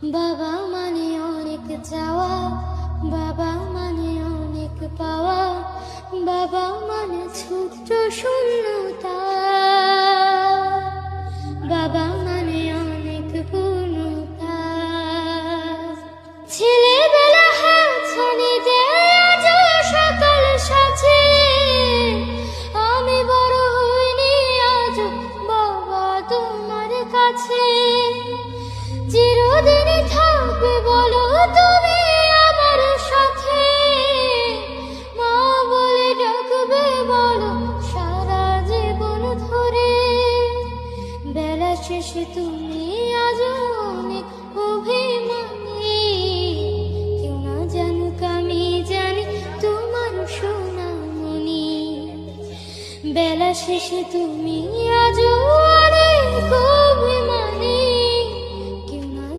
বাবা মানে অনেক চাওয়া, বাবা মানে অনেক পাওয়া, বাবা মানে ছোট্ট শূন্যতা, বাবা মানে অনেক পূর্ণতা। ছেলেবেলা হাতছানিতে আজ সকাল সাথে আমি বড় হইনি আজ বাবা তোমার কাছে। চিরদিনই থাকবে বলো তুমি আমার সাথে, মা বলে ডাকবে বলো সারা জীবন ধরে। বেলা শেষে তুমি আজ অনেক অভিমানী, কেউ না জানুক আমি জানি তোমার সোনামণি। বেলা শেষে তুমি